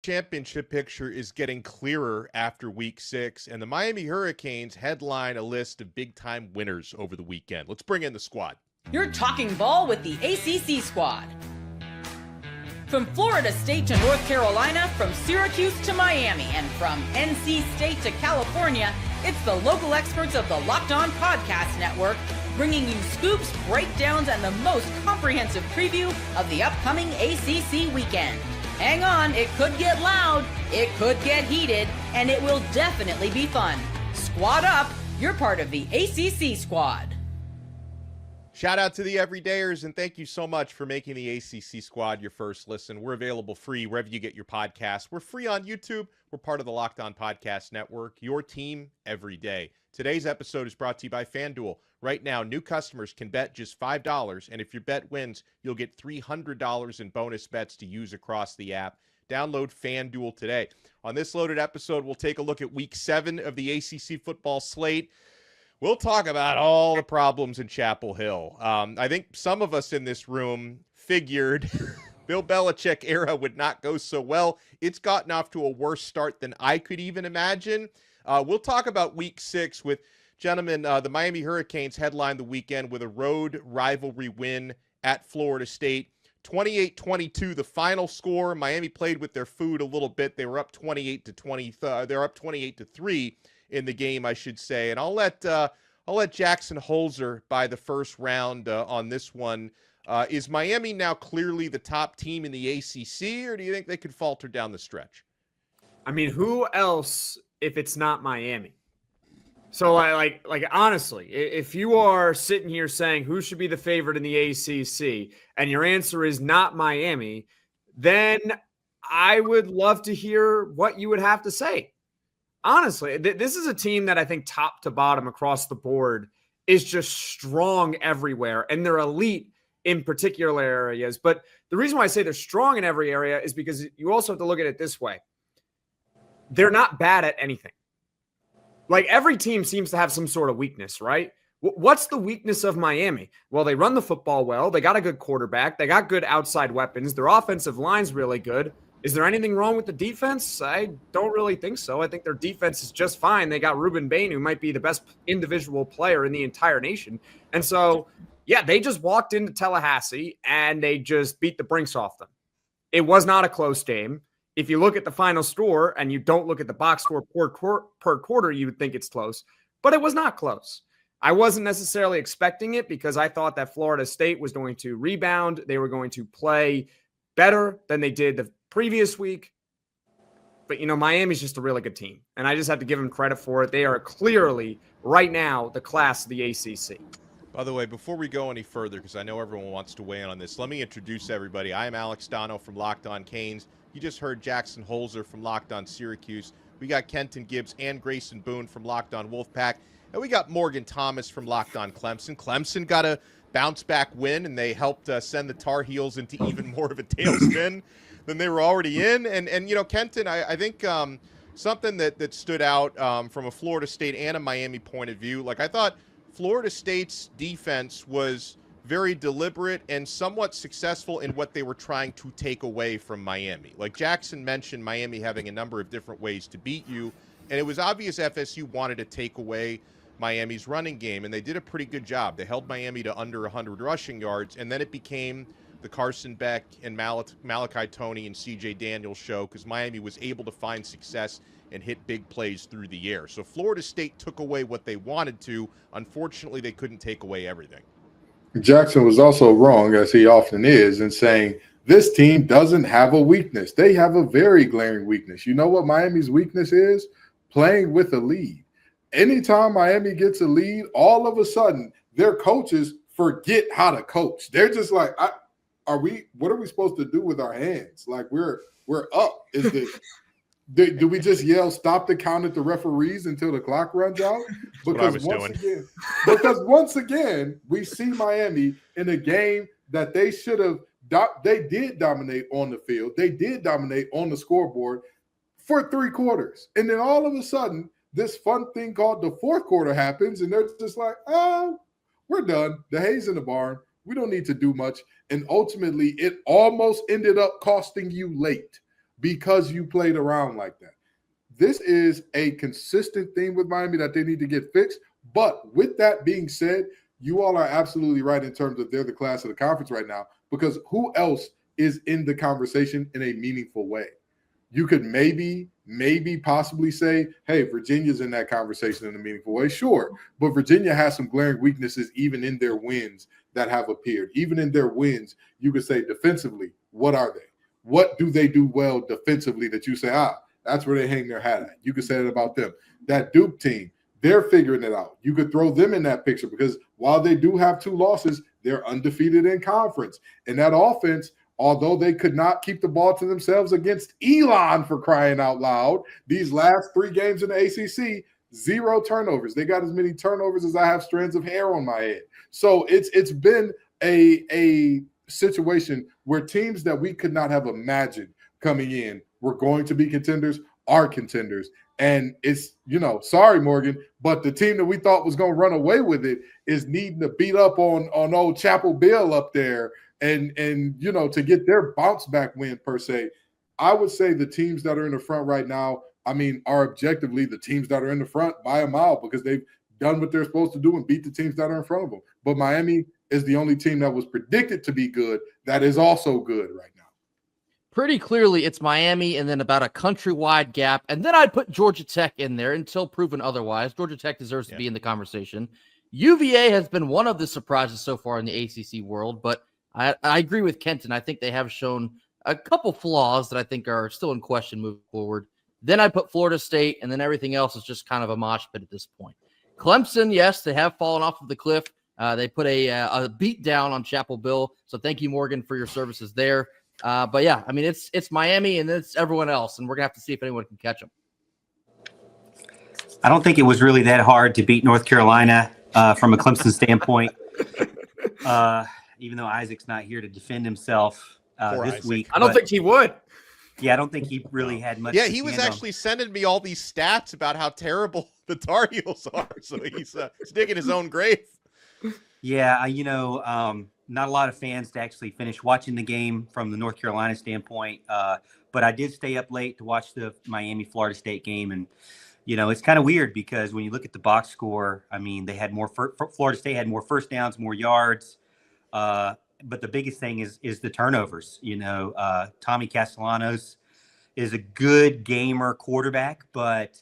Championship picture is getting clearer after week 6, and the Miami Hurricanes headline a list of big-time winners over the weekend. Let's bring in the squad. You're talking ball with the ACC squad. From Florida State to North Carolina, from Syracuse to Miami, and from NC State to California, it's the local experts of the Locked On Podcast Network bringing you scoops, breakdowns, and the most comprehensive preview of the upcoming ACC weekend. Hang on, it could get loud, it could get heated, and it will definitely be fun. Squad up, you're part of the ACC squad. Shout out to the everydayers, and thank you so much for making the ACC squad your first listen. We're available free wherever you get your podcasts. We're free on YouTube. We're part of the Locked On Podcast Network, your team every day. Today's episode is brought to you by FanDuel. Right now, new customers can bet just $5, and if your bet wins, you'll get $300 in bonus bets to use across the app. Download FanDuel today. On this loaded episode, we'll take a look at Week 7 of the ACC football slate. We'll talk about all the problems in Chapel Hill. I think some of us in this room figured Bill Belichick era would not go so well. It's gotten off to a worse start than I could even imagine. We'll talk about Week 6 with gentlemen. The Miami Hurricanes headlined the weekend with a road rivalry win at Florida State. 28-22, the final score. Miami played with their food a little bit. They were up 28-20. They're up 28-3 in the game, I should say. And I'll let Jackson Holzer by the first round on this one. Is Miami now clearly the top team in the ACC, or do you think they could falter down the stretch? I mean, who else if it's not Miami? So, like honestly, if you are sitting here saying who should be the favorite in the ACC, and your answer is not Miami, then I would love to hear what you would have to say. Honestly, this is a team that I think top to bottom across the board is just strong everywhere, and they're elite in particular areas. But the reason why I say they're strong in every area is because you also have to look at it this way. They're not bad at anything. Like, every team seems to have some sort of weakness, right? What's the weakness of Miami? Well, they run the football well. They got a good quarterback. They got good outside weapons. Their offensive line's really good. Is there anything wrong with the defense? I don't really think so. I think their defense is just fine. They got Ruben Bain, who might be the best individual player in the entire nation. And so, yeah, they just walked into Tallahassee and they just beat the brinks off them. It was not a close game. If you look at the final score and you don't look at the box score per quarter, you would think it's close. But it was not close. I wasn't necessarily expecting it because I thought that Florida State was going to rebound. They were going to play better than they did the previous week. But, Miami's just a really good team. And I just have to give them credit for it. They are clearly, right now, the class of the ACC. By the way, before we go any further, because I know everyone wants to weigh in on this, let me introduce everybody. I am Alex Dono from Locked On Canes. You just heard Jackson Holzer from Locked On Syracuse. We got Kenton Gibbs and Grayson Boone from Locked On Wolfpack. And we got Morgan Thomas from Locked On Clemson. Clemson got a bounce-back win, and they helped send the Tar Heels into even more of a tailspin than they were already in. And Kenton, I think something that stood out from a Florida State and a Miami point of view, like, I thought Florida State's defense was very deliberate and somewhat successful in what they were trying to take away from Miami. Like Jackson mentioned, Miami having a number of different ways to beat you, and it was obvious FSU wanted to take away Miami's running game, and they did a pretty good job. They held Miami to under 100 rushing yards, and then it became the Carson Beck and Malachi Toney and C.J. Daniels show because Miami was able to find success and hit big plays through the air. So Florida State took away what they wanted to. Unfortunately, they couldn't take away everything. Jackson was also wrong, as he often is, in saying this team doesn't have a weakness. They have a very glaring weakness. You know what Miami's weakness is? Playing with a lead. Anytime Miami gets a lead, all of a sudden their coaches forget how to coach. They're just like, what are we supposed to do with our hands? Like, we're up. Do we just yell stop the count at the referees until the clock runs out? Because once again, we see Miami in a game that they should have. They did dominate on the field. They did dominate on the scoreboard for 3 quarters, and then all of a sudden, this fun thing called the fourth quarter happens, and they're just like, "Oh, we're done. The hay's in the barn. We don't need to do much." And ultimately, it almost ended up costing you late. because you played around like that. This is a consistent theme with Miami that they need to get fixed. But with that being said, you all are absolutely right in terms of they're the class of the conference right now, because who else is in the conversation in a meaningful way? You could maybe possibly say, hey, Virginia's in that conversation in a meaningful way. Sure, but Virginia has some glaring weaknesses even in their wins that have appeared. Even in their wins, you could say defensively, what are they? What do they do well defensively that you say, that's where they hang their hat at? You could say that about them. That Duke team, they're figuring it out. You could throw them in that picture because while they do have 2 losses, they're undefeated in conference. And that offense, although they could not keep the ball to themselves against Elon, for crying out loud, these last 3 games in the ACC, 0 turnovers. They got as many turnovers as I have strands of hair on my head. So it's been a situation where teams that we could not have imagined coming in were going to be contenders are contenders. And it's, sorry, Morgan, but the team that we thought was going to run away with it is needing to beat up on old Chapel Bill up there and to get their bounce back win per se. I would say the teams that are in the front right now, are objectively the teams that are in the front by a mile because they've done what they're supposed to do and beat the teams that are in front of them. But Miami is the only team that was predicted to be good that is also good right now. Pretty clearly, it's Miami and then about a countrywide gap. And then I'd put Georgia Tech in there until proven otherwise. Georgia Tech deserves to be in the conversation. UVA has been one of the surprises so far in the ACC world, but I agree with Kenton. I think they have shown a couple flaws that I think are still in question moving forward. Then I put Florida State, and then everything else is just kind of a mosh pit at this point. Clemson, yes, they have fallen off of the cliff. They put a beat down on Chapel Bill. So thank you, Morgan, for your services there. But yeah, it's Miami and it's everyone else, and we're gonna have to see if anyone can catch them. I don't think it was really that hard to beat North Carolina from a Clemson standpoint. Even though Isaac's not here to defend himself this week. I don't think he would. Yeah, I don't think he really had much. Yeah, he was actually sending me all these stats about how terrible the Tar Heels are. So he's digging his own grave. Yeah, not a lot of fans to actually finish watching the game from the North Carolina standpoint. But I did stay up late to watch the Miami-Florida State game. And, it's kind of weird because when you look at the box score, they had more Florida State had more first downs, more yards. But the biggest thing is the turnovers. Tommy Castellanos is a good gamer quarterback, but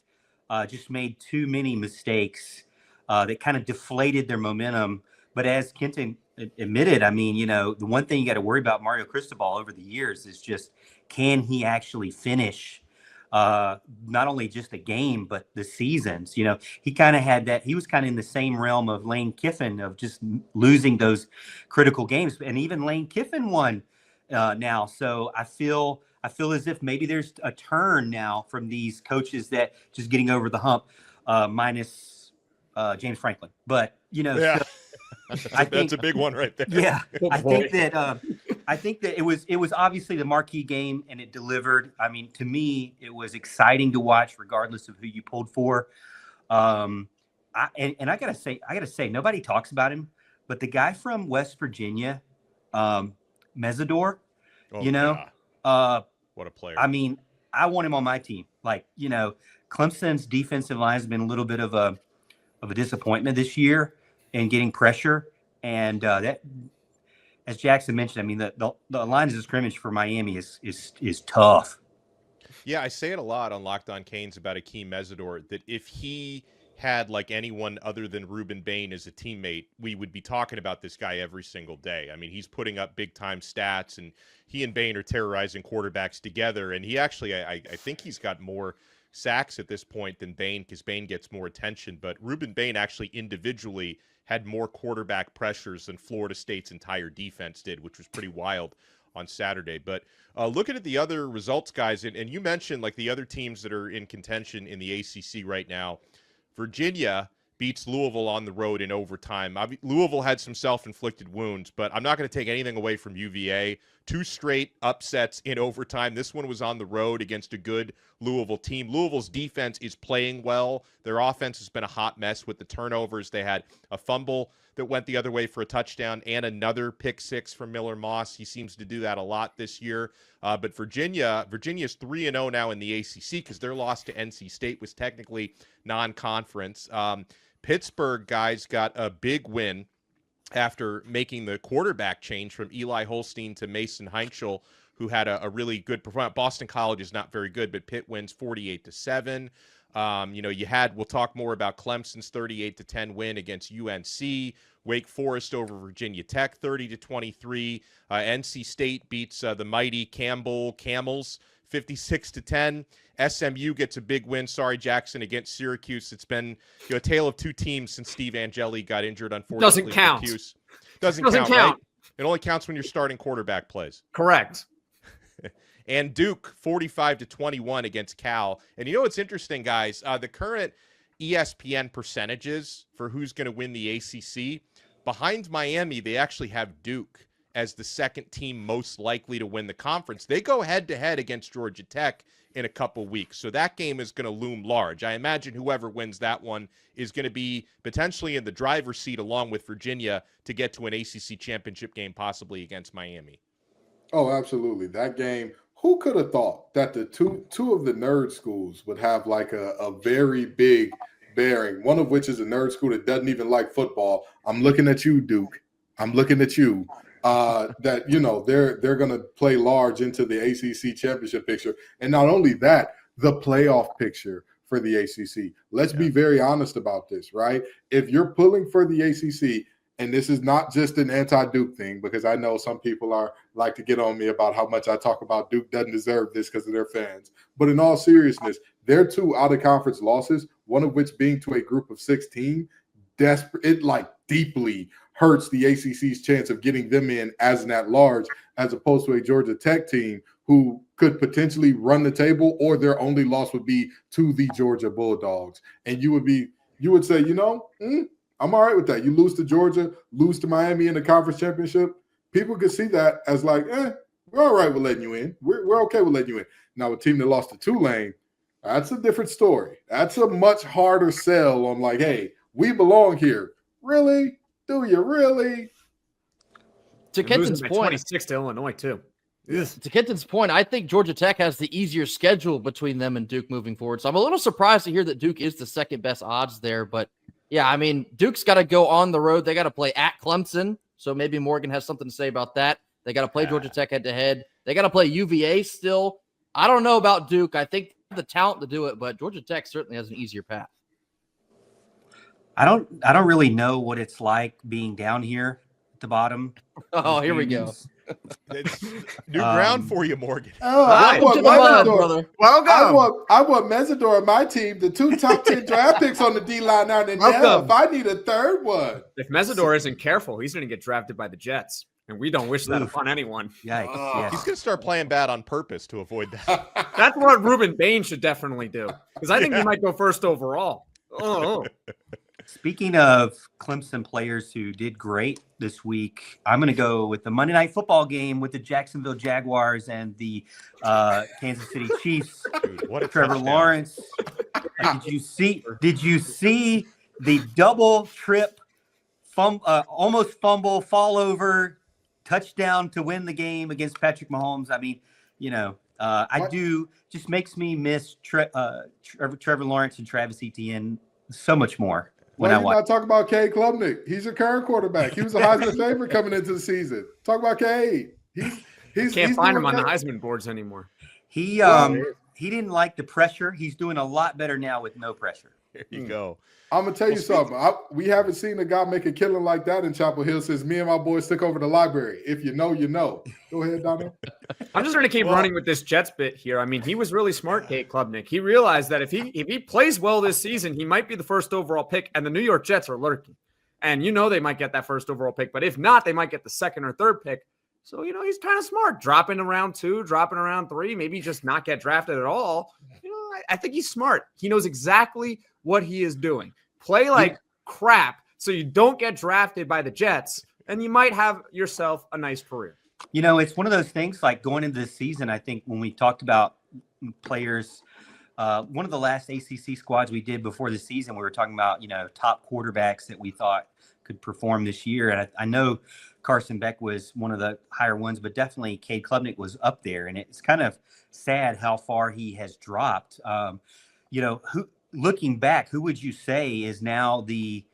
just made too many mistakes that kind of deflated their momentum. But as Kenton admitted, the one thing you got to worry about Mario Cristobal over the years is just, can he actually finish not only just a game, but the seasons? He kind of had that. He was kind of in the same realm of Lane Kiffin of just losing those critical games. And even Lane Kiffin won now. So I feel as if maybe there's a turn now from these coaches that just getting over the hump, minus James Franklin. But, yeah. So, That's a big one right there. Yeah, I think that it was obviously the marquee game and it delivered. To me, it was exciting to watch, regardless of who you pulled for. I gotta say, nobody talks about him, but the guy from West Virginia, Mesidor, what a player. I want him on my team. Clemson's defensive line has been a little bit of a disappointment this year in getting pressure. And that, as Jackson mentioned, the lines of scrimmage for Miami is tough. Yeah, I say it a lot on Locked On Canes about Akeem Mesidor, that if he had anyone other than Ruben Bain as a teammate, we would be talking about this guy every single day. He's putting up big time stats, and he and Bain are terrorizing quarterbacks together. And he actually, I think he's got more sacks at this point than Bain, because Bain gets more attention. But Ruben Bain actually individually had more quarterback pressures than Florida State's entire defense did, which was pretty wild on Saturday. But looking at the other results, guys, and you mentioned the other teams that are in contention in the ACC right now. Virginia beats Louisville on the road in overtime. Louisville had some self-inflicted wounds, but I'm not going to take anything away from UVA. 2 straight upsets in overtime. This one was on the road against a good Louisville team. Louisville's defense is playing well. Their offense has been a hot mess with the turnovers. They had a fumble that went the other way for a touchdown and another pick six from Miller Moss. He seems to do that a lot this year. But Virginia's 3-0 now in the ACC because their loss to NC State was technically non-conference. Pittsburgh, guys, got a big win after making the quarterback change from Eli Holstein to Mason Heinschel, who had a really good performance. Boston College is not very good, but Pitt wins 48-7. We'll talk more about Clemson's 38-10 win against UNC. Wake Forest over Virginia Tech, 30-23. NC State beats the mighty Camels, 56-10. SMU gets a big win. Sorry, Jackson, against Syracuse. It's been a tale of two teams since Steve Angeli got injured, unfortunately. Doesn't count. Doesn't count. Right? It only counts when you're starting quarterback plays. Correct. And Duke, 45-21 against Cal. And you know what's interesting, guys? The current ESPN percentages for who's going to win the ACC, behind Miami, they actually have Duke as the second team most likely to win the conference. They go head-to-head against Georgia Tech in a couple weeks. So that game is going to loom large. I imagine whoever wins that one is going to be potentially in the driver's seat along with Virginia to get to an ACC championship game, possibly against Miami. Oh, absolutely. That game, who could have thought that the two of the nerd schools would have like a very big bearing, one of which is a nerd school that doesn't even like football. I'm looking at you, Duke. I'm looking at you. That, they're going to play large into the ACC championship picture. And not only that, the playoff picture for the ACC. Let's be very honest about this, right? If you're pulling for the ACC, and this is not just an anti-Duke thing, because I know some people like to get on me about how much I talk about Duke doesn't deserve this because of their fans. But in all seriousness, their two out-of-conference losses, one of which being to a group of 16, it deeply hurts the ACC's chance of getting them in as an at-large, as opposed to a Georgia Tech team who could potentially run the table, or their only loss would be to the Georgia Bulldogs. And you would say, I'm all right with that. You lose to Georgia, lose to Miami in the conference championship. People could see that as we're all right with letting you in. We're okay with letting you in. Now, a team that lost to Tulane, that's a different story. That's a much harder sell on hey, we belong here. Really? Do you really? To Kenton's point, 26 to Illinois too. To Kenton's point, I think Georgia Tech has the easier schedule between them and Duke moving forward. So I'm a little surprised to hear that Duke is the second best odds there. But yeah, I mean, Duke's got to go on the road. They got to play at Clemson. So maybe Morgan has something to say about that. They got to play Georgia Tech head to head. They got to play UVA still. I don't know about Duke. I think they have the talent to do it, but Georgia Tech certainly has an easier path. I don't really know what it's like being down here at the bottom. Oh, here we go. It's new ground for you, Morgan. Oh, I want Mesidor. Welcome. I want Mesidor on my team. The 2 top 10 draft picks on the D-line out in there. If I need a third one. If Mesidor isn't careful, he's going to get drafted by the Jets. And we don't wish that upon anyone. Yikes. Yeah. He's going to start playing bad on purpose to avoid that. That's what Ruben Bain should definitely do. Because I think he might go first overall. Oh. Speaking of Clemson players who did great this week, I'm going to go with the Monday Night Football game with the Jacksonville Jaguars and the Kansas City Chiefs. Dude, what a Trevor touchdown. Lawrence. Did you see the double trip, almost fumble, fall over, touchdown to win the game against Patrick Mahomes? I mean, just makes me miss Trevor Lawrence and Travis Etienne so much more. Why are you not talking about Cade Klubnik? He's your current quarterback. He was a Heisman favorite coming into the season. Talk about Cade. He's can't find him on the Heisman boards anymore. He didn't like the pressure. He's doing a lot better now with no pressure. There you go. I'm going to tell you something. We haven't seen a guy make a killing like that in Chapel Hill since me and my boys took over the library. If you know, you know. Go ahead, Donna. I'm just going to keep running with this Jets bit here. I mean, he was really smart, Cade Klubnik. He realized that if he plays well this season, he might be the first overall pick, and the New York Jets are lurking. And they might get that first overall pick. But if not, they might get the second or third pick. So, he's kind of smart. Dropping around 2, dropping around 3, maybe just not get drafted at all. I think he's smart. He knows exactly what he is doing. Play like crap so you don't get drafted by the Jets, and you might have yourself a nice career. It's one of those things like going into this season, I think when we talked about players One of the last ACC squads we did before the season, we were talking about, top quarterbacks that we thought could perform this year. And I know Carson Beck was one of the higher ones, but definitely Cade Klubnik was up there. And it's kind of sad how far he has dropped. Looking back, who would you say is now the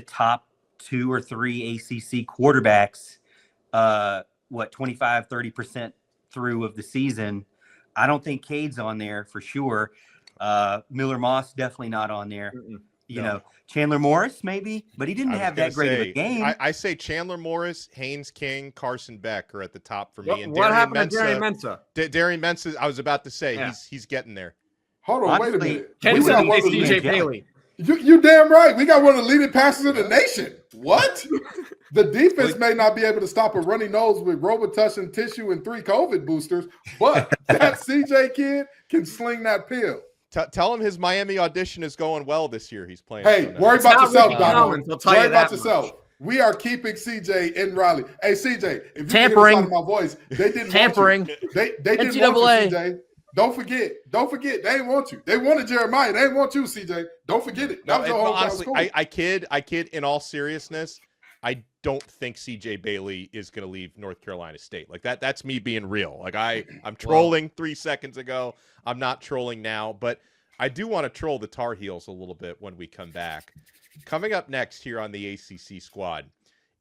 top 2 or 3 ACC quarterbacks, 25-30% through of the season? I don't think Cade's on there for sure. Miller Moss definitely not on there. Chandler Morris maybe, but he didn't have that great of a game. I say Chandler Morris, Haynes King, Carson Beck are at the top for me. And what happened to Darian Mensah? Darian Mensah, I was about to say, he's getting there. Hold on, wait a minute. Kenson is CJ Bailey. You damn right. We got one of the leading passers in the nation. What? The defense may not be able to stop a runny nose with Robitussin tissue and 3 COVID boosters, but that CJ kid can sling that pill. Tell him his Miami audition is going well this year. He's playing. Hey, worry about yourself, Donald. Worry about yourself. We are keeping CJ in Raleigh. Hey, CJ, if you Tampering. hear the sound of my voice, they didn't Tampering. want you. They didn't NCAA. want you, CJ. Don't forget. They didn't want you. They wanted Jeremiah. They didn't want you, CJ. Don't forget it. That was your whole honestly, school. I kid. In all seriousness, I don't think CJ Bailey is going to leave North Carolina State. Like that. That's me being real. Like I'm trolling 3 seconds ago. I'm not trolling now, but I do want to troll the Tar Heels a little bit when we come back. Coming up next here on the ACC Squad,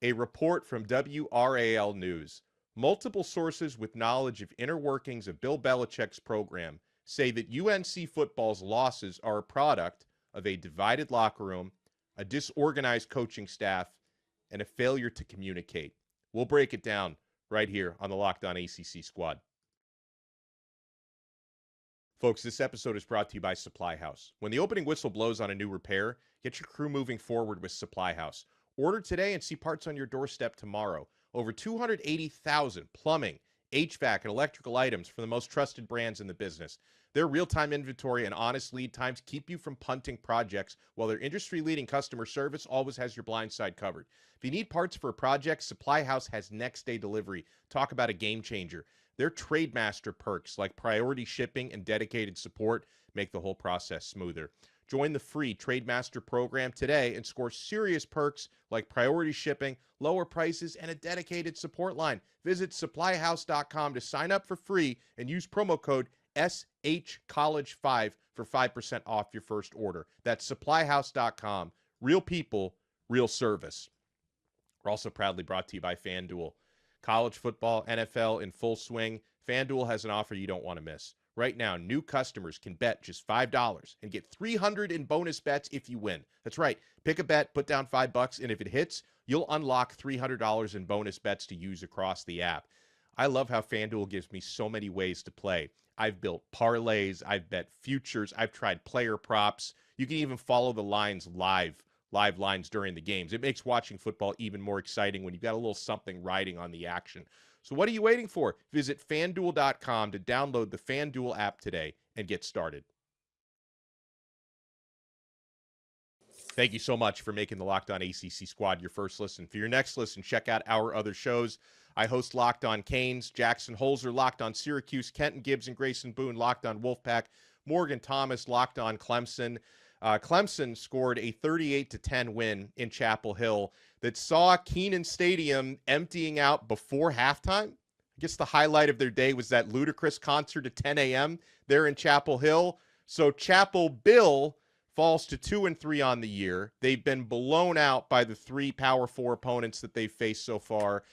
a report from WRAL News. Multiple sources with knowledge of inner workings of Bill Belichick's program say that UNC football's losses are a product of a divided locker room, a disorganized coaching staff, and a failure to communicate. We'll break it down right here on the Locked On ACC Squad. Folks, this episode is brought to you by SupplyHouse. When the opening whistle blows on a new repair, get your crew moving forward with SupplyHouse. Order today and see parts on your doorstep tomorrow. Over 280,000 plumbing, HVAC, and electrical items from the most trusted brands in the business. Their real-time inventory and honest lead times keep you from punting projects, while their industry-leading customer service always has your blind side covered. If you need parts for a project, SupplyHouse has next-day delivery. Talk about a game changer. Their Trademaster perks like priority shipping and dedicated support make the whole process smoother. Join the free Trademaster program today and score serious perks like priority shipping, lower prices, and a dedicated support line. Visit supplyhouse.com to sign up for free and use promo code SHCollege5 for 5% off your first order. That's supplyhouse.com. Real people, real service. We're also proudly brought to you by FanDuel. College football, NFL in full swing. FanDuel has an offer you don't want to miss. Right now, new customers can bet just $5 and get $300 in bonus bets if you win. That's right. Pick a bet, put down $5, and if it hits, you'll unlock $300 in bonus bets to use across the app. I love how FanDuel gives me so many ways to play. I've built parlays, I've bet futures, I've tried player props. You can even follow the lines live lines during the games. It makes watching football even more exciting when you've got a little something riding on the action. So what are you waiting for? Visit FanDuel.com to download the FanDuel app today and get started. Thank you so much for making the Locked On ACC Squad your first listen. For your next listen, check out our other shows. I host Locked On Canes, Jackson Holzer, Locked On Syracuse, Kenton Gibbs and Grayson Boone, Locked On Wolfpack, Morgan Thomas, Locked On Clemson. Clemson scored a 38-10 win in Chapel Hill that saw Kenan Stadium emptying out before halftime. I guess the highlight of their day was that ludicrous concert at 10 a.m. there in Chapel Hill. So Chapel Bill falls to 2-3 on the year. They've been blown out by the 3 Power 4 opponents that they've faced so far.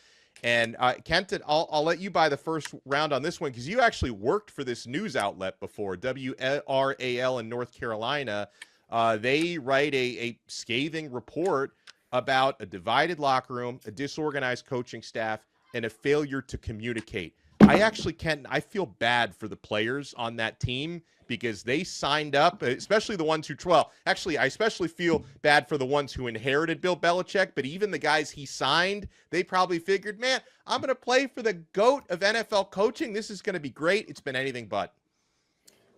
And Kenton, I'll let you buy the first round on this one because you actually worked for this news outlet before, WRAL in North Carolina. They write a scathing report about a divided locker room, a disorganized coaching staff, and a failure to communicate. I feel bad for the players on that team because they signed up, especially the ones who, I especially feel bad for the ones who inherited Bill Belichick, but even the guys he signed, they probably figured, man, I'm going to play for the GOAT of NFL coaching. This is going to be great. It's been anything but.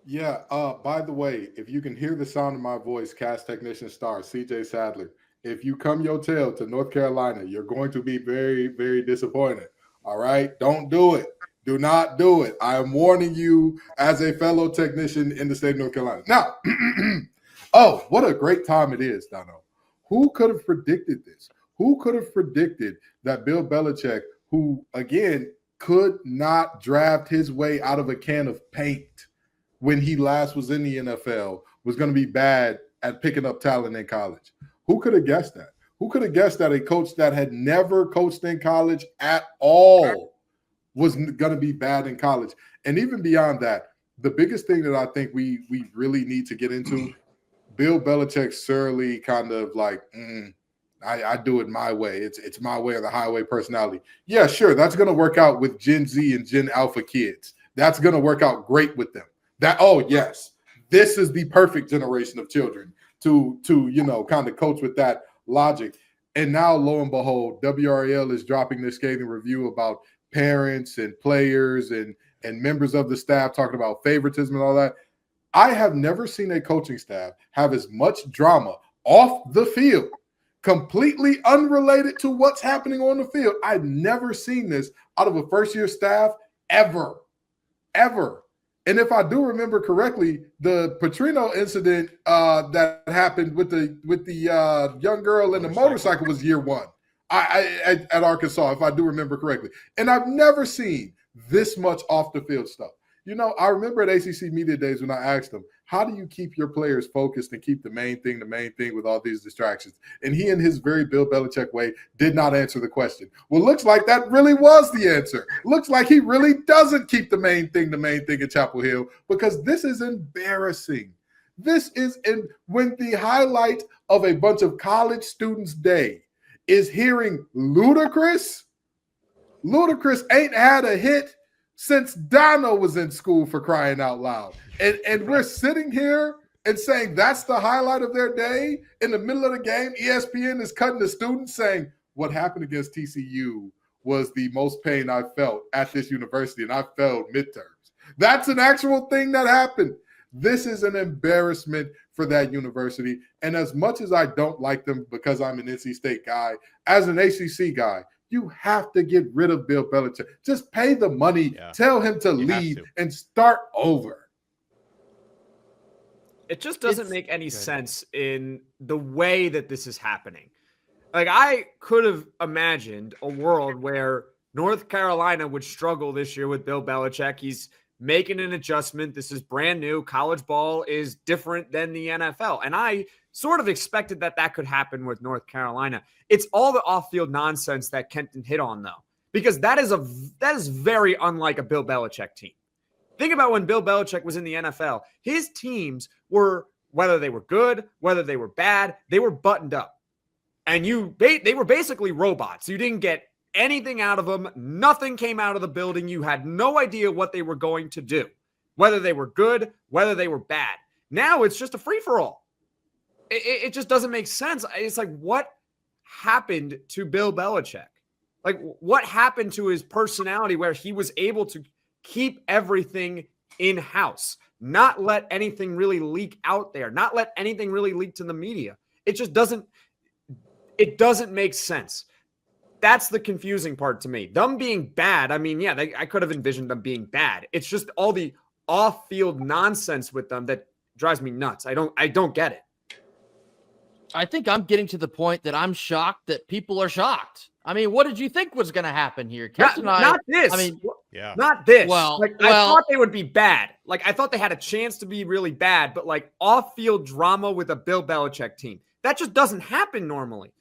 Yeah. By the way, if you can hear the sound of my voice, cast technician star CJ Sadler, if you come your tail to North Carolina, you're going to be very, very disappointed. All right. Don't do it. Do not do it. I am warning you as a fellow technician in the state of North Carolina. Now, oh, what a great time it is, Dono. Who could have predicted this? Who could have predicted that Bill Belichick, who, again, could not draft his way out of a can of paint when he last was in the NFL, was going to be bad at picking up talent in college? Who could have guessed that? Who could have guessed that a coach that had never coached in college at all was going to be bad in college? And even beyond that, the biggest thing that I think we really need to get into, Bill Belichick surely kind of like, I do it my way. It's my way or the highway personality. Yeah, sure. That's going to work out with Gen Z and Gen Alpha kids. That's going to work out great with them. Yes, this is the perfect generation of children to kind of coach with that logic. And now, lo and behold, WRL is dropping their scathing review about parents and players and members of the staff talking about favoritism and all that. I have never seen a coaching staff have as much drama off the field, completely unrelated to what's happening on the field. I've never seen this out of a first-year staff ever. And if I do remember correctly, the Petrino incident that happened with the young girl in the motorcycle was year one at Arkansas, if I do remember correctly. And I've never seen this much off the field stuff. I remember at ACC Media Days when I asked them, how do you keep your players focused and keep the main thing with all these distractions? And he, in his very Bill Belichick way, did not answer the question. Well, looks like that really was the answer. Looks like he really doesn't keep the main thing at Chapel Hill, because this is embarrassing. This is when the highlight of a bunch of college students' day is hearing Ludacris. Ludacris ain't had a hit since Dono was in school, for crying out loud. And we're sitting here and saying that's the highlight of their day. In the middle of the game, ESPN is cutting the students saying, what happened against TCU was the most pain I felt at this university, and I failed midterms. That's an actual thing that happened. This is an embarrassment for that university. And as much as I don't like them because I'm an NC State guy, as an ACC guy, you have to get rid of Bill Belichick. Just pay the money, tell him to leave, and start over. It just doesn't make any sense in the way that this is happening. Like, I could have imagined a world where North Carolina would struggle this year with Bill Belichick. He's making an adjustment. This is brand new. College ball is different than the NFL. And I sort of expected that could happen with North Carolina. It's all the off-field nonsense that Kenton hit on, though, because that is very unlike a Bill Belichick team. Think about when Bill Belichick was in the NFL. His teams were, whether they were good, whether they were bad, they were buttoned up. And they were basically robots. You didn't get anything out of them. Nothing came out of the building. You had no idea what they were going to do, whether they were good, whether they were bad. Now it's just a free-for-all. It just doesn't make sense. It's like, what happened to Bill Belichick? Like, what happened to his personality where he was able to keep everything in-house, not let anything really leak out there, not let anything really leak to the media? It just doesn't make sense. That's the confusing part to me. Them being bad, I mean, yeah, I could have envisioned them being bad. It's just all the off-field nonsense with them that drives me nuts. I don't get it. I think I'm getting to the point that I'm shocked that people are shocked. I mean, what did you think was going to happen here? Not this. I mean, not this. Well, I thought they would be bad. Like, I thought they had a chance to be really bad, but like off-field drama with a Bill Belichick team, that just doesn't happen normally.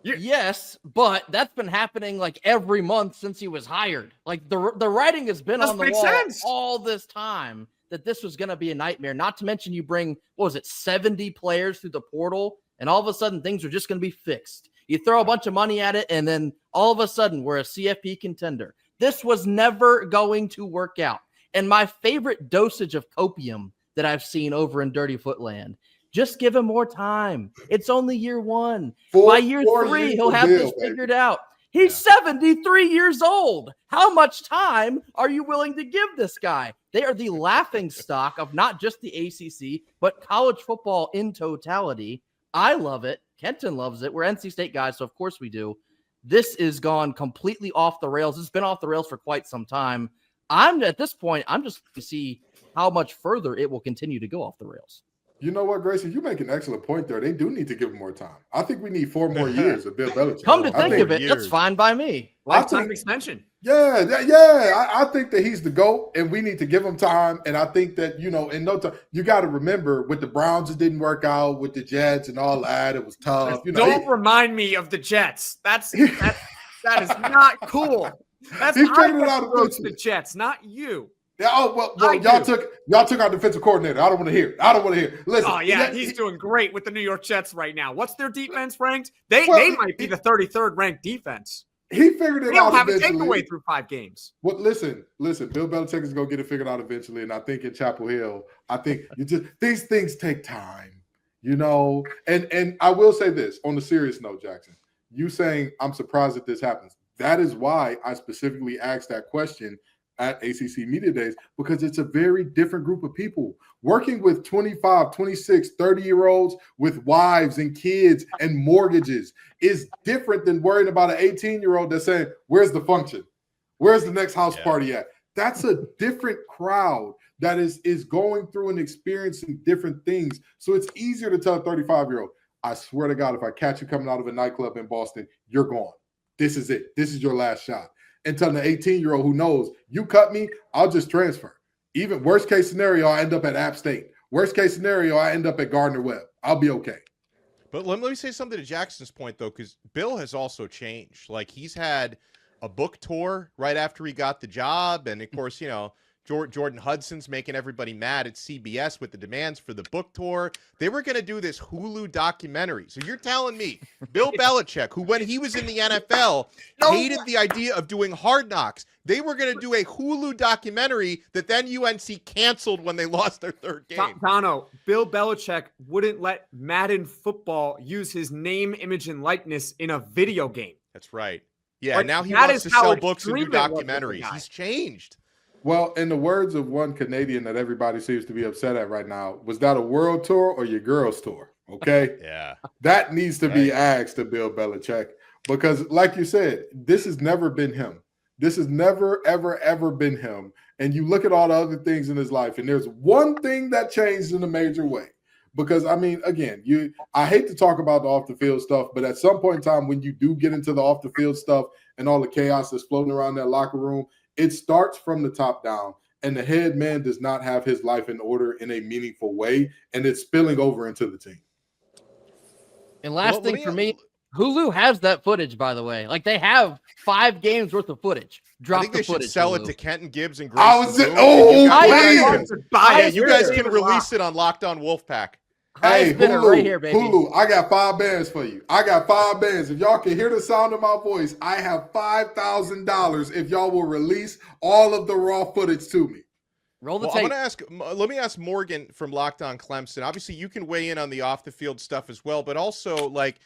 Yes, but that's been happening like every month since he was hired. Like, the writing has been on the wall all this time that this was going to be a nightmare. Not to mention you bring, 70 players through the portal, and all of a sudden things are just going to be fixed. You throw a bunch of money at it, and then all of a sudden we're a CFP contender. This was never going to work out. And my favorite dosage of copium that I've seen over in Dirty Footland, just give him more time. It's only year one. By year 3, he'll have this figured out. He's 73 years old. How much time are you willing to give this guy? They are the laughing stock of not just the ACC, but college football in totality. I love it. Kenton loves it. We're NC State guys, so of course we do. This is gone completely off the rails. It's been off the rails for quite some time. I'm at this point, I'm just to see how much further it will continue to go off the rails. You know what, Grayson? You make an excellent point there. They do need to give him more time. I think we need 4 more years of Bill Belichick. Come to think of it, that's fine by me. Lifetime extension. Yeah. I think that he's the GOAT, and we need to give him time. And I think that, in no time, you got to remember with the Browns, it didn't work out with the Jets and all that. It was tough. Don't remind me of the Jets. That is not cool. That's he figured it out the Jets, not you. Yeah, y'all took our defensive coordinator. I don't want to hear it. Listen. Oh yeah, he's doing great with the New York Jets right now. What's their defense ranked? They might be the 33rd ranked defense. He figured it out. They don't have a takeaway through 5 games. Well, listen. Bill Belichick is gonna get it figured out eventually, and I think in Chapel Hill, these things take time, And I will say this on a serious note, Jackson. You saying I'm surprised that this happens. That is why I specifically asked that question at ACC Media Days, because it's a very different group of people working with 25, 26, 30-year-olds with wives and kids and mortgages is different than worrying about an 18-year-old that's saying, where's the function? Where's the next house party at? That's a different crowd that is going through and experiencing different things. So it's easier to tell a 35-year-old, I swear to God, if I catch you coming out of a nightclub in Boston, you're gone. This is it. This is your last shot. And telling the 18-year-old who knows, you cut me, I'll just transfer. Even worst case scenario, I end up at App State. Worst case scenario, I end up at Gardner-Webb. I'll be okay. But let me say something to Jackson's point, though, because Bill has also changed. Like, he's had a book tour right after he got the job. And, of course, Jordan Hudson's making everybody mad at CBS with the demands for the book tour. They were going to do this Hulu documentary. So you're telling me Bill Belichick, who when he was in the NFL hated the idea of doing Hard Knocks, they were going to do a Hulu documentary that then UNC canceled when they lost their 3rd game. Tano, Bill Belichick wouldn't let Madden football use his name, image, and likeness in a video game. That's right. Yeah, now he wants to sell books and do documentaries. He's changed. Well, in the words of one Canadian that everybody seems to be upset at right now, was that a world tour or your girls' tour? Okay. Yeah. That needs to be asked to Bill Belichick because, like you said, this has never been him. This has never, ever, ever been him. And you look at all the other things in his life, and there's one thing that changed in a major way. Because, I mean, again, I hate to talk about the off-the-field stuff, but at some point in time, when you do get into the off-the-field stuff and all the chaos that's floating around that locker room, it starts from the top down, and the head man does not have his life in order in a meaningful way, and it's spilling over into the team. And last thing for me, Hulu has that footage, by the way. Like, they have 5 games worth of footage. I think they should sell it to Kenton Gibbs and Grace. You guys can release it on Locked On Wolfpack. Hey, Hulu, right here, baby. Hulu, I got 5 bands for you. I got 5 bands. If y'all can hear the sound of my voice, I have $5,000 if y'all will release all of the raw footage to me. Roll the tape. Let me ask Morgan from Locked On Clemson. Obviously, you can weigh in on the off-the-field stuff as well, but also, like,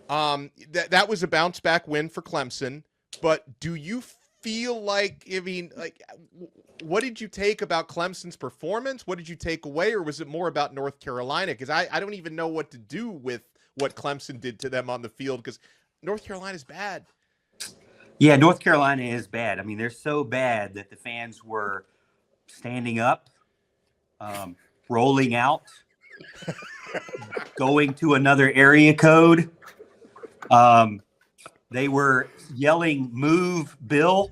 that was a bounce-back win for Clemson. But do you feel like, what did you take about Clemson's performance? What did you take away, or was it more about North Carolina? Because I don't even know what to do with what Clemson did to them on the field because North Carolina's bad. Yeah, North Carolina is bad. I mean, they're so bad that the fans were standing up, rolling out, going to another area code. They were yelling, "Move, Bill,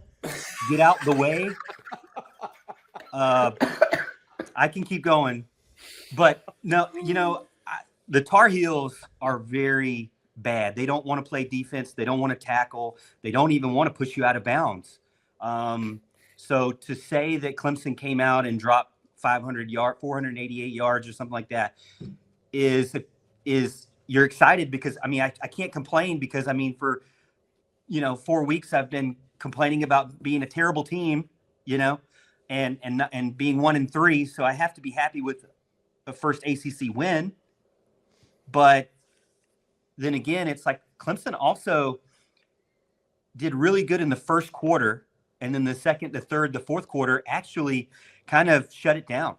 get out the way." I can keep going, but no, the Tar Heels are very bad. They don't want to play defense. They don't want to tackle. They don't even want to push you out of bounds. So to say that Clemson came out and dropped 488 yards or something like that is you're excited because, I mean, I can't complain because, I mean, for, 4 weeks I've been complaining about being a terrible team, and being 1-3. So I have to be happy with a first ACC win. But then again, it's like Clemson also did really good in the first quarter. And then the second, the third, the fourth quarter actually kind of shut it down.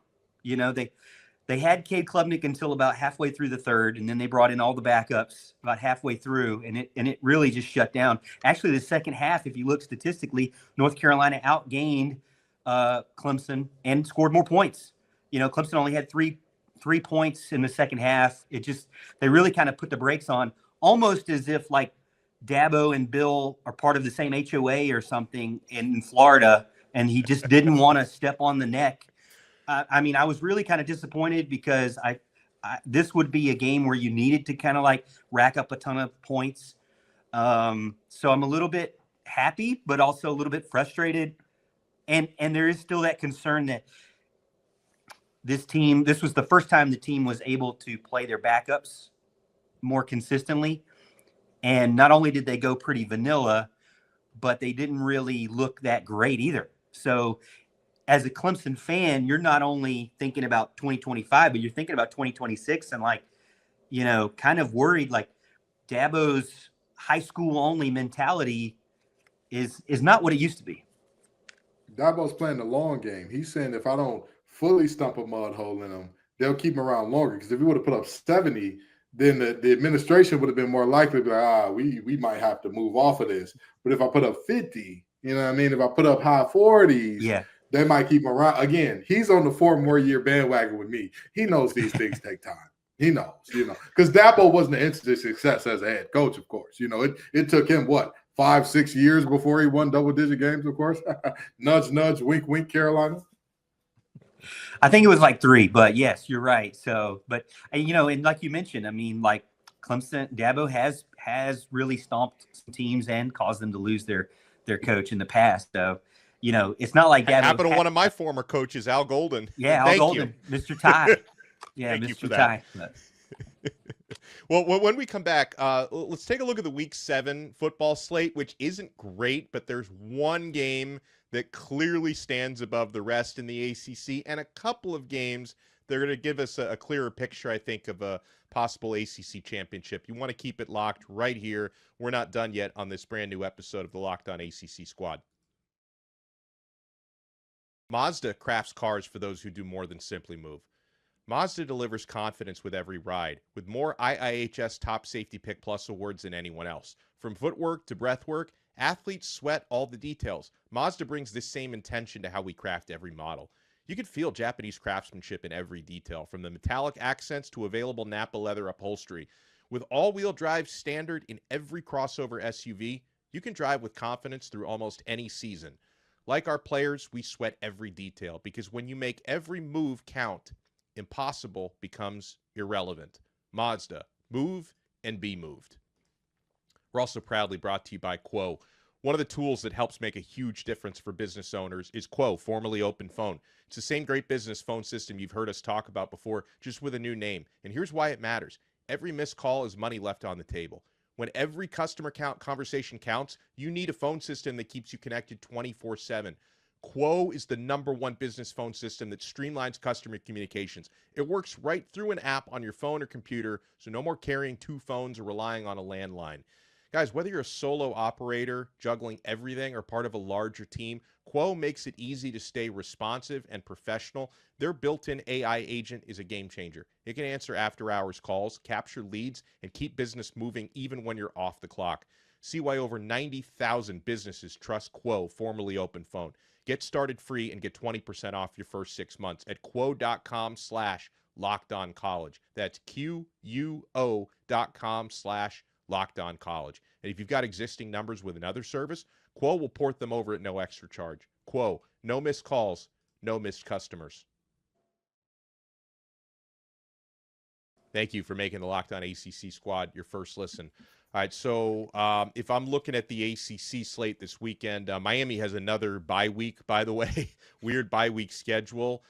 They had Cade Klubnik until about halfway through the third, and then they brought in all the backups about halfway through, and it really just shut down. Actually, the second half, if you look statistically, North Carolina outgained Clemson and scored more points. Clemson only had three points in the second half. They really kind of put the brakes on, almost as if like Dabo and Bill are part of the same HOA or something in Florida, and he just didn't want to step on the neck. I was really kind of disappointed because this would be a game where you needed to kind of like rack up a ton of points. So I'm a little bit happy, but also a little bit frustrated. And there is still that concern that this was the first time the team was able to play their backups more consistently. And not only did they go pretty vanilla, but they didn't really look that great either. So as a Clemson fan, you're not only thinking about 2025, but you're thinking about 2026 and kind of worried, like Dabo's high school only mentality is not what it used to be. Dabo's playing the long game. He's saying if I don't fully stump a mud hole in them, they'll keep him around longer. Because if he would have put up 70, then the administration would have been more likely to be like, we might have to move off of this. But if I put up 50, you know what I mean? If I put up high 40s, they might keep him around. Again, he's on the 4 more year bandwagon with me. He knows these things take time. He knows, because Dabo wasn't an instant success as a head coach, of course. It took him, 5-6 years before he won double-digit games, of course. Nudge, nudge, wink, wink, Carolina. I think it was like 3, but yes, you're right. So, but and like you mentioned, like Clemson, Dabo has really stomped some teams and caused them to lose their coach in the past. So, it's not like Dabo happened to one of my former coaches, Al Golden. Yeah, Al Golden, Mr. Ty. Yeah, Mr. Ty. Well, when we come back, let's take a look at the Week 7 football slate, which isn't great, but there's one game that clearly stands above the rest in the ACC, and a couple of games that are going to give us a clearer picture, I think, of a possible ACC championship. You want to keep it locked right here. We're not done yet on this brand new episode of the Locked On ACC Squad. Mazda crafts cars for those who do more than simply move. Mazda delivers confidence with every ride, with more IIHS Top Safety Pick Plus awards than anyone else. From footwork to breathwork, athletes sweat all the details. Mazda brings this same intention to how we craft every model. You can feel Japanese craftsmanship in every detail, from the metallic accents to available Nappa leather upholstery. With all-wheel drive standard in every crossover SUV, you can drive with confidence through almost any season. Like our players, we sweat every detail, because when you make every move count, impossible becomes irrelevant. Mazda, move and be moved. We're also proudly brought to you by Quo. One of the tools that helps make a huge difference for business owners is Quo, formerly Open Phone. It's the same great business phone system you've heard us talk about before, just with a new name. And here's why it matters. Every missed call is money left on the table. When every customer conversation counts, you need a phone system that keeps you connected 24/7. Quo is the #1 business phone system that streamlines customer communications. It works right through an app on your phone or computer, so no more carrying 2 phones or relying on a landline. Guys, whether you're a solo operator juggling everything or part of a larger team, Quo makes it easy to stay responsive and professional. Their built-in AI agent is a game changer. It can answer after-hours calls, capture leads, and keep business moving even when you're off the clock. See why over 90,000 businesses trust Quo, formerly Open Phone. Get started free and get 20% off your first 6 months at quo.com/lockedoncollege. That's QUO.com/lockedoncollege. And if you've got existing numbers with another service, Quo will port them over at no extra charge. Quo, no missed calls, no missed customers. Thank you for making the Locked On ACC Squad your first listen. All right, so if I'm looking at the ACC slate this weekend, Miami has another bye week, by the way, weird bye week schedule.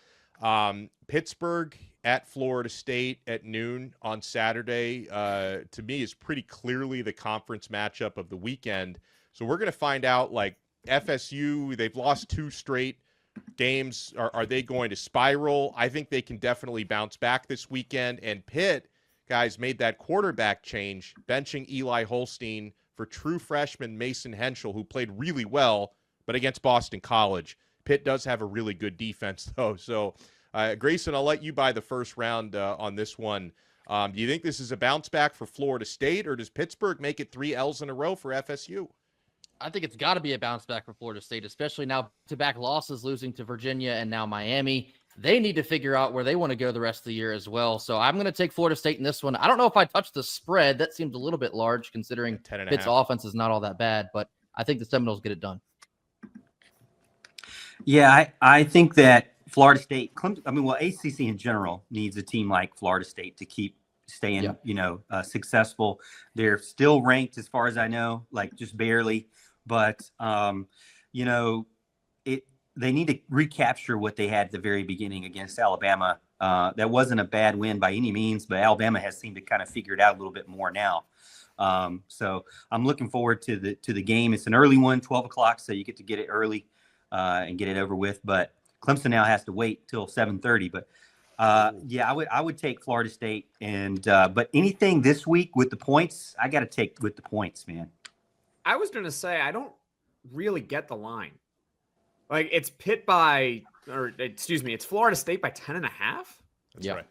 Pittsburgh at Florida State at noon on Saturday, to me, is pretty clearly the conference matchup of the weekend. So we're going to find out, like, FSU, they've lost 2 straight games. Are they going to spiral? I think they can definitely bounce back this weekend. And Pitt, guys, made that quarterback change, benching Eli Holstein for true freshman Mason Henschel, who played really well, but against Boston College. Pitt does have a really good defense, though. So, Grayson, I'll let you buy the first round on this one. Do you think this is a bounce back for Florida State, or does Pittsburgh make it 3 L's in a row for FSU? I think it's got to be a bounce back for Florida State, especially now back-to-back losses, losing to Virginia and now Miami. They need to figure out where they want to go the rest of the year as well. So I'm going to take Florida State in this one. I don't know if I touched the spread. That seems a little bit large considering Pitt's offense is not all that bad, but I think the Seminoles get it done. Yeah, I think that Florida State, ACC in general needs a team like Florida State to keep staying, successful. They're still ranked as far as I know, like just barely, but they need to recapture what they had at the very beginning against Alabama. That wasn't a bad win by any means, but Alabama has seemed to kind of figure it out a little bit more now. So I'm looking forward to the game. It's an early one, 12 o'clock, so you get to get it early and get it over with. But Clemson now has to wait till 7:30. But I would take Florida State. And but anything this week with the points, I got to take with the points, man. I was going to say I don't really get the line. Like it's it's Florida State by 10.5. That's right.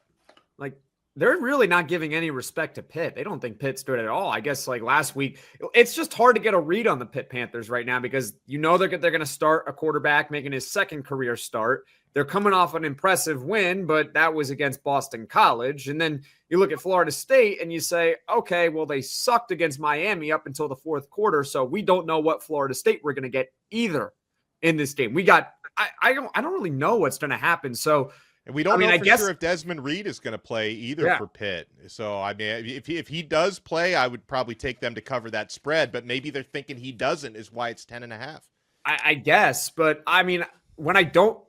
Like they're really not giving any respect to Pitt. They don't think Pitt's good at all. I guess like last week, it's just hard to get a read on the Pitt Panthers right now because they're going to start a quarterback making his second career start. They're coming off an impressive win, but that was against Boston College. And then you look at Florida State and you say, okay, well, they sucked against Miami up until the fourth quarter. So we don't know what Florida State we're going to get either in this game. I don't really know what's going to happen. So, and we don't know for sure if Desmond Reed is going to play either for Pitt. So, I mean, if he does play, I would probably take them to cover that spread, but maybe they're thinking he doesn't is why it's 10.5. I guess, but I mean, when I don't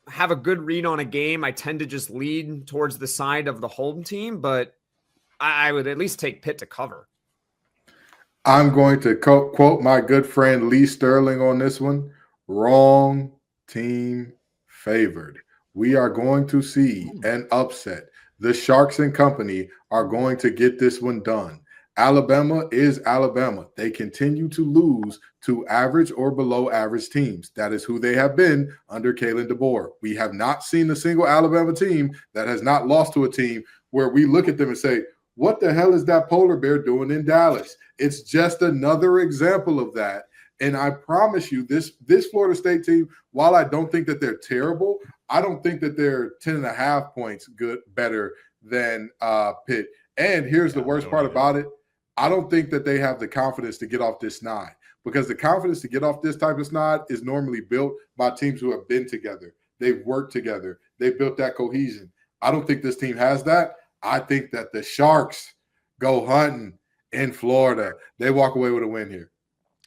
have a good read on a game, I tend to just lean towards the side of the home team, but I would at least take Pitt to cover. I'm going to quote my good friend Lee Sterling on this one. Wrong team favored. We are going to see an upset. The Sharks and company are going to get this one done. Alabama is Alabama. They continue to lose to average or below average teams. That is who they have been under Kalen DeBoer. We have not seen a single Alabama team that has not lost to a team where we look at them and say, what the hell is that polar bear doing in Dallas? It's just another example of that. And I promise you, this Florida State team, while I don't think that they're terrible, I don't think that they're 10.5 points better than Pitt. And here's the worst part about it. I don't think that they have the confidence to get off this snide, because the confidence to get off this type of snide is normally built by teams who have been together. They've worked together. They've built that cohesion. I don't think this team has that. I think that the Sharks go hunting in Florida. They walk away with a win here.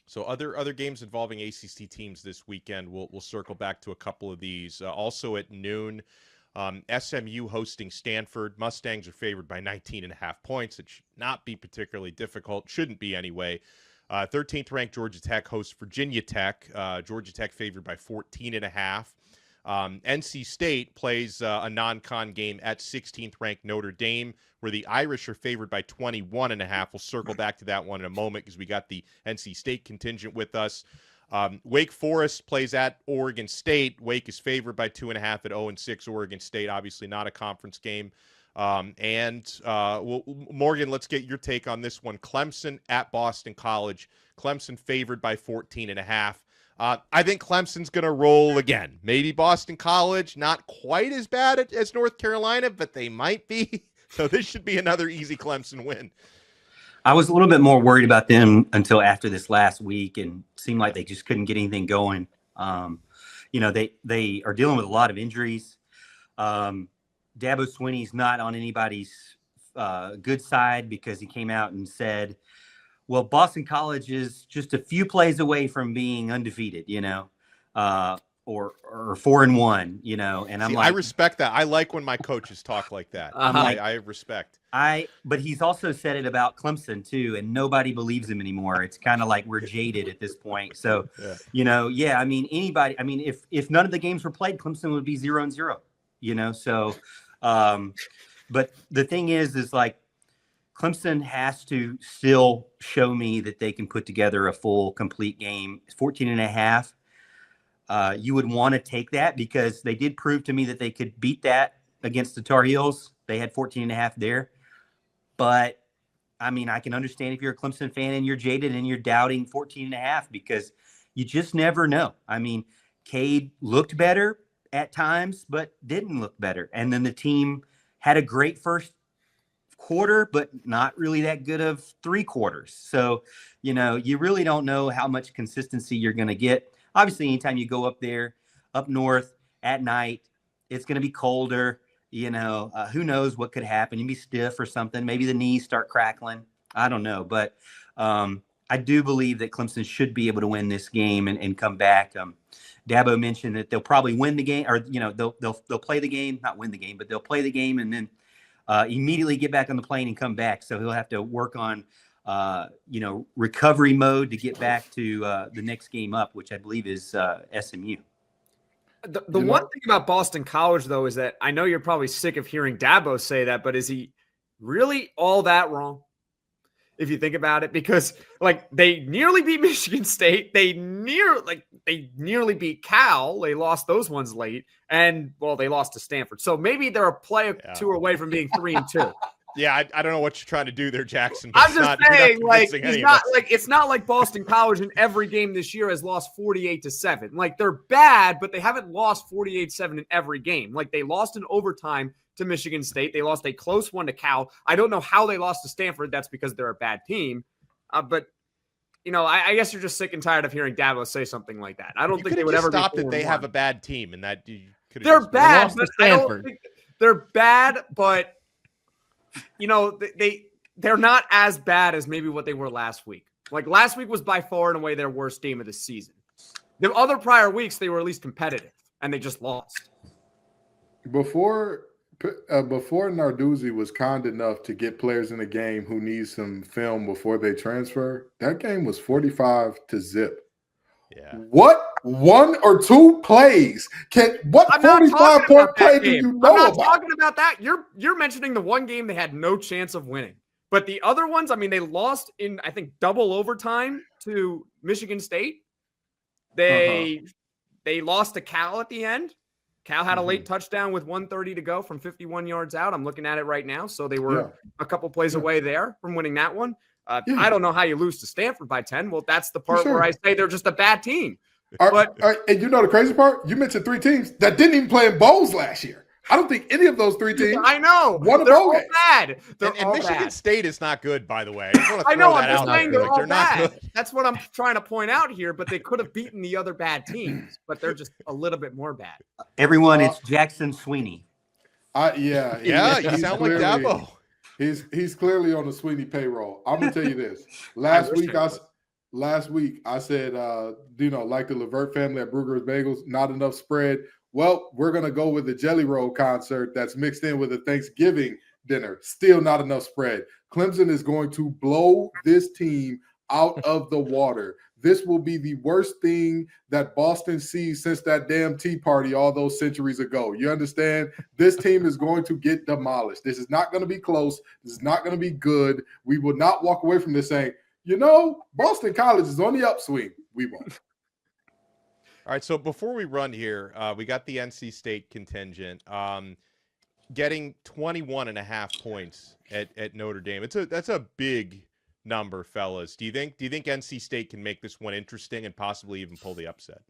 So other games involving ACC teams this weekend, we'll circle back to a couple of these. Also at noon, SMU hosting Stanford. Mustangs are favored by 19.5 points. It should not be particularly difficult. Shouldn't be anyway. 13th ranked Georgia Tech hosts Virginia Tech. Georgia Tech favored by 14.5. NC State plays a non-con game at 16th ranked Notre Dame, where the Irish are favored by 21.5. We'll circle back to that one in a moment because we got the NC State contingent with us. Wake Forest plays at Oregon State. Wake is favored by 2.5 at 0-6. Oregon State, obviously not a conference game. Morgan, let's get your take on this one. Clemson at Boston College. Clemson favored by 14.5. I think Clemson's going to roll again. Maybe Boston College, not quite as bad as North Carolina, but they might be. So this should be another easy Clemson win. I was a little bit more worried about them until after this last week, and seemed like they just couldn't get anything going. They are dealing with a lot of injuries. Dabo Swinney's not on anybody's good side because he came out and said, well, Boston College is just a few plays away from being undefeated, or 4-1, and I'm I respect that. I like when my coaches talk like that. I respect. But he's also said it about Clemson too, and nobody believes him anymore. It's kind of like we're jaded at this point. So, I mean, anybody. I mean, if none of the games were played, Clemson would be 0-0. So, but the thing is like Clemson has to still show me that they can put together a full, complete game. 14.5. You would want to take that because they did prove to me that they could beat that against the Tar Heels. They had 14.5 there. But I mean, I can understand if you're a Clemson fan and you're jaded and you're doubting 14.5 because you just never know. I mean, Cade looked better at times, but didn't look better. And then the team had a great first quarter, but not really that good of 3 quarters. So, you really don't know how much consistency you're going to get. Obviously, anytime you go up there, up north at night, it's going to be colder. Who knows what could happen? You'd be stiff or something. Maybe the knees start crackling. I don't know. But I do believe that Clemson should be able to win this game and come back. Dabo mentioned that they'll probably win the game, or they'll play the game, not win the game, but they'll play the game and then immediately get back on the plane and come back. So he'll have to work on recovery mode to get back to the next game up, which I believe is SMU. The one thing about Boston College, though, is that I know you're probably sick of hearing Dabo say that, but is he really all that wrong? If you think about it, because they nearly beat Michigan State, they nearly beat Cal. They lost those ones late, and they lost to Stanford. So maybe they're a play or two away from being 3-2. Yeah, I don't know what you're trying to do there, Jackson. I'm just saying, it's not like Boston College in every game this year has lost 48-7. They're bad, but they haven't lost 48-7 in every game. They lost in overtime to Michigan State. They lost a close one to Cal. I don't know how they lost to Stanford. That's because they're a bad team. But I guess you're just sick and tired of hearing Dabo say something like that. I don't think they would ever stop that they have a bad team and that they're bad. But I don't think they're bad, but they're not as bad as maybe what they were last week. Last week was by far and away their worst game of the season. The other prior weeks, they were at least competitive, and they just lost. Before Narduzzi was kind enough to get players in the game who need some film before they transfer, that game was 45-0. Yeah. What 1 or 2 plays what 45-point play do you know about? I'm not talking about that. You're mentioning the one game they had no chance of winning. But the other ones, I mean, they lost in, I think, double overtime to Michigan State. They lost to Cal at the end. Cal had a late touchdown with 1:30 to go from 51 yards out. I'm looking at it right now. So they were a couple plays away there from winning that one. I don't know how you lose to Stanford by 10. Well, that's the part where I say they're just a bad team. And you know the crazy part? You mentioned 3 teams that didn't even play in bowls last year. I don't think any of those 3 teams. I know. Won a they're bowl all game. bad. And Michigan State is not good, by the way. I know. I'm just saying they're all they're bad. not good. That's what I'm trying to point out here. But they could have beaten the other bad teams, but they're just a little bit more bad. Everyone, it's Jackson Sweeney. You sound like Dabo. He's clearly on the Sweeney payroll. I'm gonna tell you this. Last week I said, like the Levert family at Brugger's Bagels, not enough spread. Well, we're gonna go with the Jelly Roll concert that's mixed in with a Thanksgiving dinner. Still not enough spread. Clemson is going to blow this team out of the water. This will be the worst thing that Boston sees since that damn Tea Party all those centuries ago. You understand? This team is going to get demolished. This is not going to be close. This is not going to be good. We will not walk away from this saying, Boston College is on the upswing. We won't. All right, so before we run here, we got the NC State contingent getting 21.5 points at Notre Dame. That's a big number, fellas. Do you think NC State can make this one interesting and possibly even pull the upset?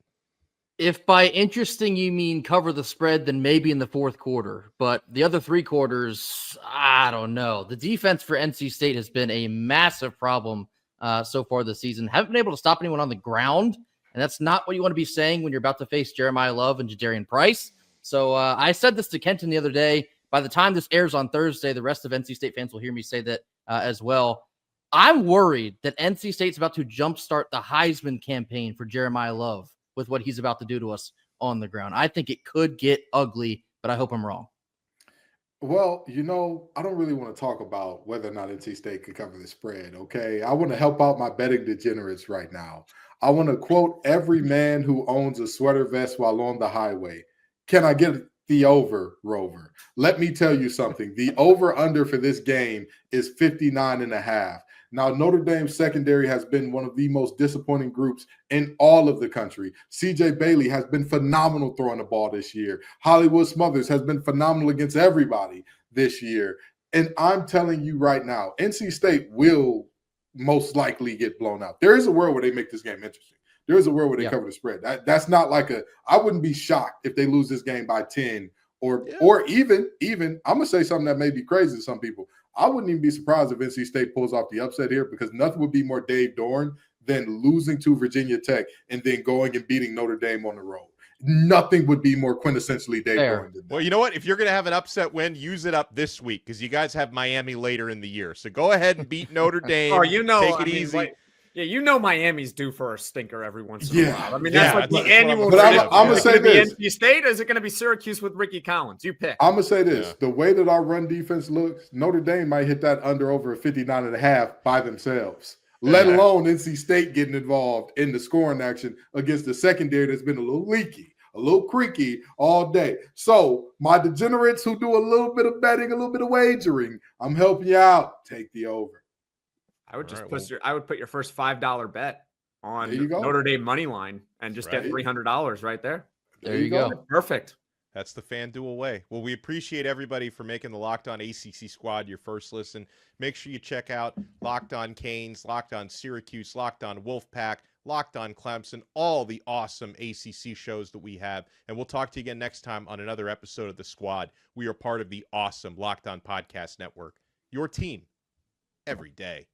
If by interesting you mean cover the spread, then maybe in the fourth quarter. But the other 3 quarters, I don't know. The defense for NC State has been a massive problem so far this season. Haven't been able to stop anyone on the ground, and that's not what you want to be saying when you're about to face Jeremiah Love and Jadarian Price. So I said this to Kenton the other day. By the time this airs on Thursday, the rest of NC State fans will hear me say that as well. I'm worried that NC State's about to jumpstart the Heisman campaign for Jeremiah Love with what he's about to do to us on the ground. I think it could get ugly, but I hope I'm wrong. Well, I don't really want to talk about whether or not NC State can cover the spread, okay? I want to help out my betting degenerates right now. I want to quote every man who owns a sweater vest while on the highway. Can I get the over, Rover? Let me tell you something. The over-under for this game is 59.5. Now, Notre Dame's secondary has been one of the most disappointing groups in all of the country. C.J. Bailey has been phenomenal throwing the ball this year. Hollywood Smothers has been phenomenal against everybody this year. And I'm telling you right now, NC State will most likely get blown out. There is a world where they make this game interesting. There is a world where they cover the spread. That's not like I wouldn't be shocked if they lose this game by 10 or even I'm going to say something that may be crazy to some people. I wouldn't even be surprised if NC State pulls off the upset here, because nothing would be more Dave Dorn than losing to Virginia Tech and then going and beating Notre Dame on the road. Nothing would be more quintessentially Dave Dorn than that. Well, you know what? If you're going to have an upset win, use it up this week, because you guys have Miami later in the year. So go ahead and beat Notre Dame. Take it easy. Miami's due for a stinker every once in a while. I mean, that's like the annual. But I'm going to say this. NC State, or is it going to be Syracuse with Ricky Collins? You pick. I'm going to say this. The way that our run defense looks, Notre Dame might hit that under over 59.5 by themselves, let alone NC State getting involved in the scoring action against the secondary that's been a little leaky, a little creaky all day. So my degenerates who do a little bit of betting, a little bit of wagering, I'm helping you out. Take the over. I would just put your first $5 bet on Notre Dame money line and just get $300 right there. There you go. Perfect. That's the FanDuel way. Well, we appreciate everybody for making the Locked On ACC Squad your first listen. Make sure you check out Locked On Canes, Locked On Syracuse, Locked On Wolfpack, Locked On Clemson, all the awesome ACC shows that we have. And we'll talk to you again next time on another episode of The Squad. We are part of the awesome Locked On Podcast Network. Your team every day.